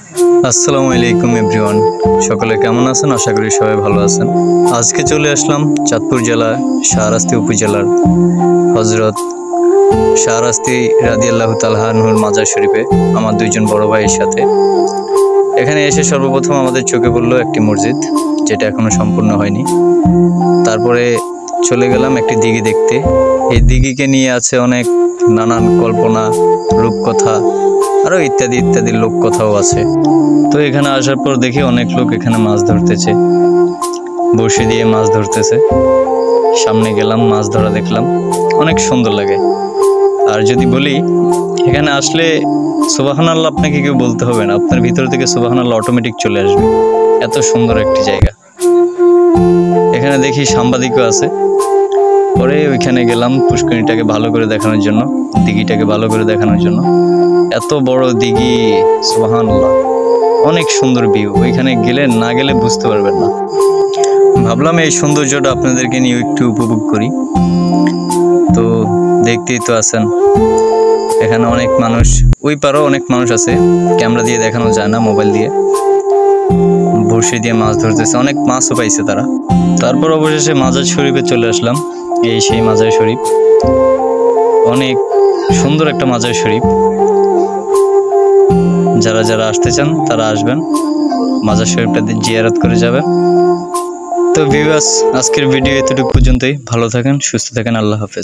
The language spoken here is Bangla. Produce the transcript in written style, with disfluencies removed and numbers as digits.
আসসালামু আলাইকুম এভরিওয়ান, সকলে কেমন আছেন? আশা করি সবাই ভালো আছেন। আজকে চলে আসলাম চাঁদপুর জেলা শাহরাস্তি উপজেলার হজরত শাহরাস্তি রাদিয়াল্লাহু তাআলা আনহুর মাজার শরীফে আমার দুইজন বড় ভাইয়ের সাথে। এখানে এসে সর্বপ্রথম আমাদের চোখে পড়লো একটি মসজিদ, যেটা এখনো সম্পূর্ণ হয়নি। তারপরে চলে গেলাম একটি দিঘি দেখতে। এই দিঘিকে নিয়ে আছে অনেক নানান কল্পনা, রূপকথা, আরও ইত্যাদি ইত্যাদি লোককথাও আছে। তো এখানে আসার পর দেখি অনেক লোক এখানে মাছ ধরতেছে, বড়শি দিয়ে মাছ ধরতেছে। সামনে গেলাম, মাছ ধরা দেখলাম, অনেক সুন্দর লাগে। আর যদি বলি, এখানে আসলে সুবহানাল্লাহ আপনাকে কেউ বলতে হবে না, আপনার ভিতর থেকে সুবহানাল্লাহ অটোমেটিক চলে আসবে। এত সুন্দর একটি জায়গা। এখানে দেখি সাংবাদিকও আছে। পরে ওইখানে গেলাম পুষ্করিণীটাকে ভালো করে দেখানোর জন্য, দিঘিটাকে ভালো করে দেখানোর জন্য। এত বড় দিঘি, সুবহানাল্লাহ, অনেক সুন্দর ভিউ। ওইখানে গেলে না গেলে বুঝতে পারবেন না। ভাবলাম এই সৌন্দর্যটা আপনাদেরকে নিয়ে একটু উপভোগ করি। তো দেখতেই তো আছেন, এখানে অনেক মানুষ, ওই পারও অনেক মানুষ আছে, ক্যামেরা দিয়ে দেখানো যায় না, মোবাইল দিয়ে বড়শি দিয়ে মাছ ধরতেছে। অনেক মাছও পাইছে তারা। তারপর অবশেষে মাজার শরীফে চলে আসলাম। এই সেই মাজার শরীফ, অনেক সুন্দর একটা মাজার শরীফ। যারা যারা আসতে চান তারা আসবেন, মাজার শরীফটা জিয়ারত করে যাবেন। তো ভিউয়ার্স, আজকের ভিডিও এতটুকু পর্যন্তই। ভালো থাকেন, সুস্থ থাকেন, আল্লাহ হাফেজ।